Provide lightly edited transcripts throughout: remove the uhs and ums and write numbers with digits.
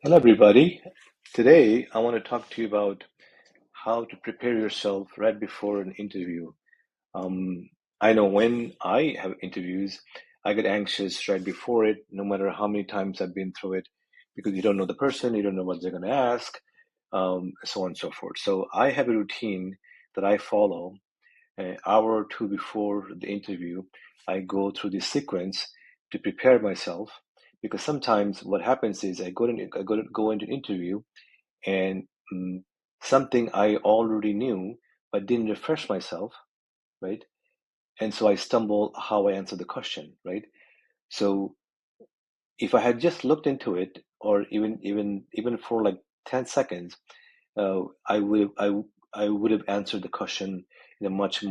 Hello, everybody. Today, I want to talk to you about how to prepare yourself right before an interview. Um, I know when I have interviews, I get anxious right before it, no matter how many times I've been through it, because you don't know the person, you don't know what they're going to ask, so on and so forth. So I have a routine that I follow. An hour or two before the interview, I go through this sequence to prepare myself because sometimes what happens is I go into an interview and something I already knew but didn't refresh myself, right? And so I stumble how I answer the question, right? So if I had just looked into it, or even for like 10 seconds, uh, I would I would have answered the question in a much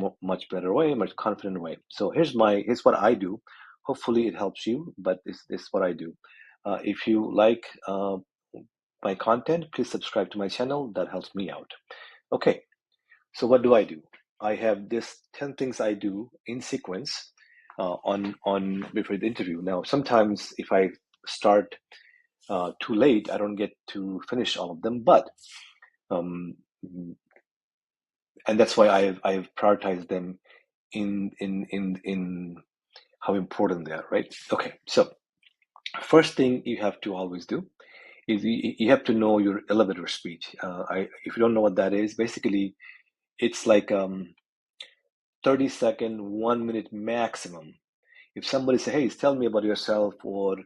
better way, a much confident way. So here's what I do. Hopefully it helps you, but this is what I do. If you like my content, please subscribe to my channel. That helps me out. Okay, so what do I do? I have this 10 things I do in sequence on before the interview. Now, sometimes if I start too late, I don't get to finish all of them, but um, and that's why I've prioritized them in how important they are, right? Okay, so first thing you have to always do is you have to know your elevator speech. If you don't know what that is, basically it's like 30-second, 1 minute maximum. If somebody say, "Hey, tell me about yourself," or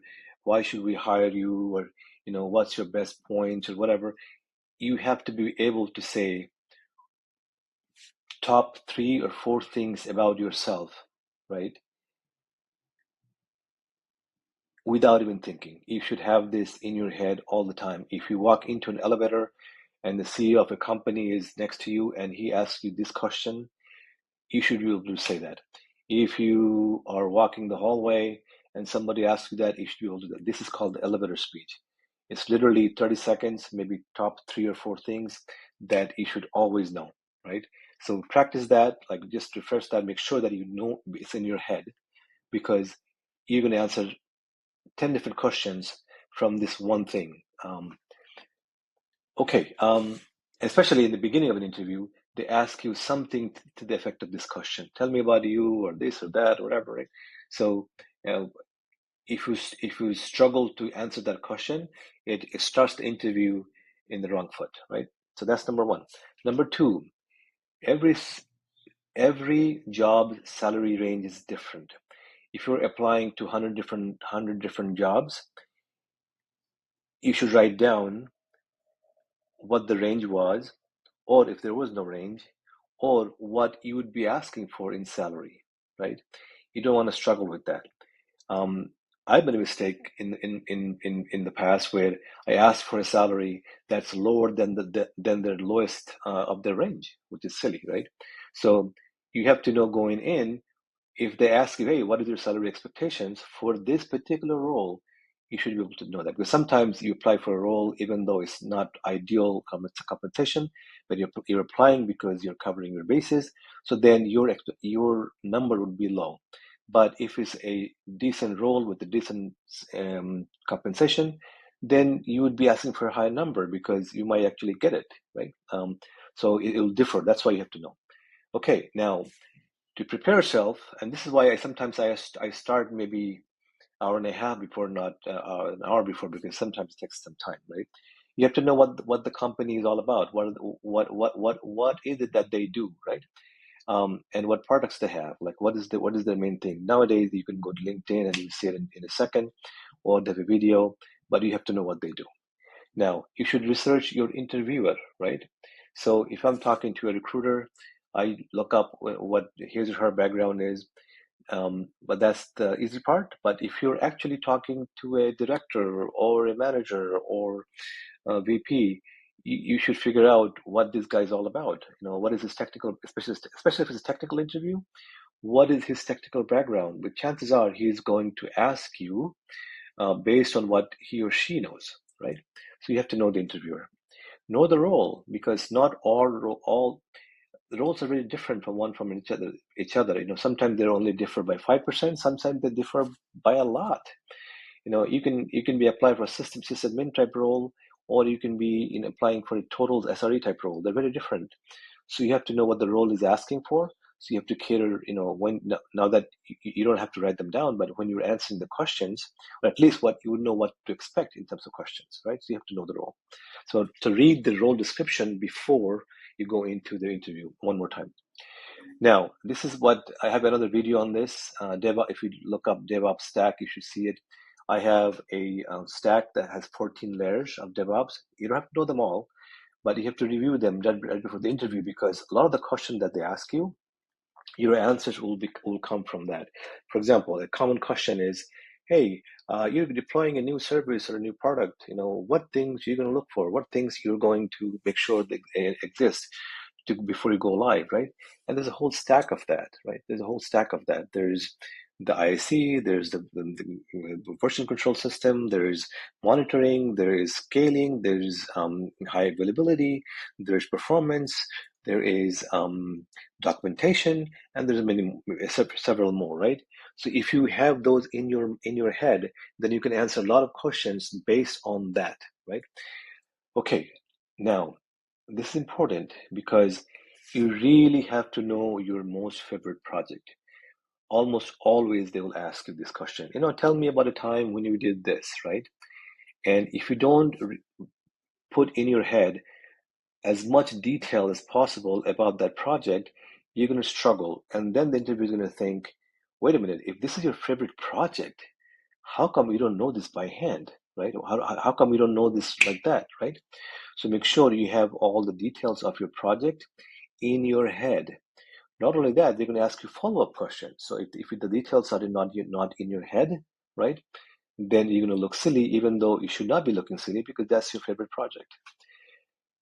"Why should we hire you?" or "What's your best point?" or whatever, you have to be able to say top 3 or 4 things about yourself, right? Without even thinking. You should have this in your head all the time. If you walk into an elevator and the CEO of a company is next to you and he asks you this question, you should be able to say that. If you are walking the hallway and somebody asks you that, you should be able to do that. This is called the elevator speech. It's literally 30 seconds, maybe top 3 or 4 things that you should always know, right? So practice that, like just refresh that, make sure that you know it's in your head because you're going to answer 10 different questions from this one thing. Okay, especially in the beginning of an interview, they ask you something to the effect of this question. Tell me about you, or this or that, or whatever. Right? So, uh, if you struggle to answer that question, it starts the interview in the wrong foot, right? So that's number one. Number two, every every job salary range is different. If you're applying to 100 different jobs, you should write down what the range was, or if there was no range, or what you would be asking for in salary, right? You don't want to struggle with that. Um, I've made a mistake in the past where I asked for a salary that's lower than the lowest of the range, which is silly, right? So you have to know going in, if they ask you, "Hey, what is your salary expectations for this particular role?" You should be able to know that because sometimes you apply for a role even though it's not ideal compensation, but you're applying because you're covering your bases. So then your number would be low. But if it's a decent role with a decent compensation, then you would be asking for a high number because you might actually get it, right? So it'll differ. That's why you have to know. Okay, now to prepare yourself, and this is why I start maybe hour and a half before, not an hour before, because sometimes it takes some time, right? You have to know what the company is all about. What is it that they do, right? And what products they have. Like what is their main thing? Nowadays, you can go to LinkedIn and you see it in a second, or they have a video, but you have to know what they do. Now, you should research your interviewer, right? So if I'm talking to a recruiter, I look up what his or her background is, but that's the easy part. But if you're actually talking to a director or a manager or a VP, you should figure out what this guy's all about. What is his technical, especially if it's a technical interview, what is his technical background? But chances are he's going to ask you based on what he or she knows, right? So you have to know the interviewer, know the role, because not all the roles are very different from each other. Sometimes they only differ by 5%, sometimes they differ by a lot. You can be applying for a system sysadmin type role, or you can be applying for a total SRE type role. They're very different. So you have to know what the role is asking for. So you have to cater, when now that you don't have to write them down, but when you're answering the questions, or at least what you would know what to expect in terms of questions, right? So you have to know the role. So to read the role description before you go into the interview one more time. Now, this is what I have another video on this. If you look up DevOps stack, you should see it. I have a stack that has 14 layers of DevOps. You don't have to know them all, but you have to review them right before the interview, because a lot of the questions that they ask you, your answers will come from that. For example, a common question is, hey, you're deploying a new service or a new product. What things you're going to look for? What things you're going to make sure they exist before you go live, right? And there's a whole stack of that, right? There's a whole stack of that. There's the ISC, there's the version control system, there's monitoring, there is scaling, there's high availability, there's performance, there is documentation, and there's several more, right? So if you have those in your head, then you can answer a lot of questions based on that, right? Okay, now this is important because you really have to know your most favorite project. Almost always they will ask you this question. Tell me about a time when you did this, right? And if you don't put in your head as much detail as possible about that project, you're going to struggle. And then the interviewer is going to think, wait a minute, if this is your favorite project, how come you don't know this by hand, right? How come you don't know this like that, right? So make sure you have all the details of your project in your head. Not only that, they're going to ask you follow-up questions. So if the details are not in your head, right, then you're going to look silly, even though you should not be looking silly, because that's your favorite project.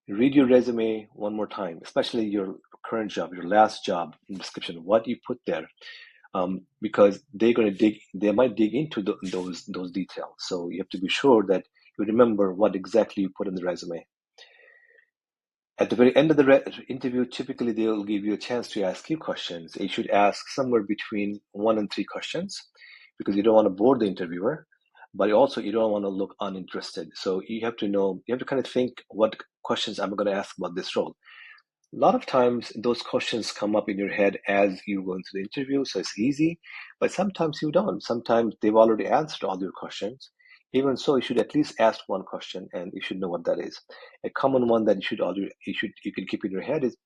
Read your resume one more time, especially your current job, your last job description, what you put there, because they might dig into those details. So you have to be sure that you remember what exactly you put in the resume. At the very end of the interview, typically they'll give you a chance to ask you questions. You should ask somewhere between 1 and 3 questions, because you don't want to bore the interviewer, but also you don't want to look uninterested. So you have to kind of think, what questions am I going to ask about this role? A lot of times those questions come up in your head as you go into the interview, so it's easy, but sometimes you don't. Sometimes they've already answered all your questions. Even so, you should at least ask one question, and you should know what that is. A common one that you can keep in your head is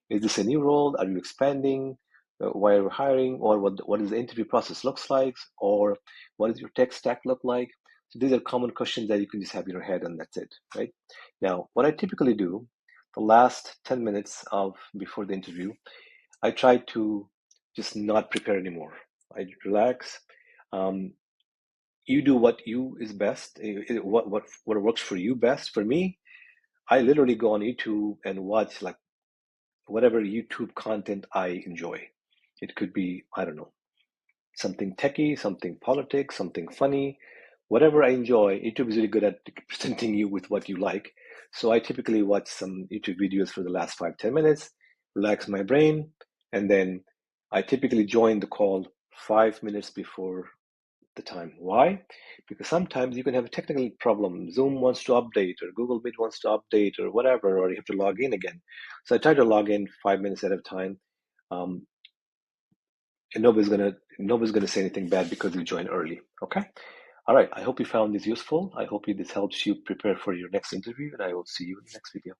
this a new role? Are you expanding? Why are you hiring? Or what is the interview process looks like? Or what does your tech stack look like? So these are common questions that you can just have in your head, and that's it, right? Now, what I typically do, the last 10 minutes before the interview, I try to just not prepare anymore. I relax. You do what you is best, what works for you best. For me, I literally go on YouTube and watch like whatever YouTube content I enjoy. It could be, I don't know, something techie, something politics, something funny, whatever I enjoy. YouTube is really good at presenting you with what you like. So I typically watch some YouTube videos for the last 5-10 minutes, relax my brain, and then I typically join the call 5 minutes before the time. Why? Because sometimes you can have a technical problem. Zoom wants to update, or Google Meet wants to update, or whatever, or you have to log in again. So I try to log in 5 minutes at a time. And nobody's gonna say anything bad because you join early. Okay. All right. I hope you found this useful. I hope this helps you prepare for your next interview, and I will see you in the next video.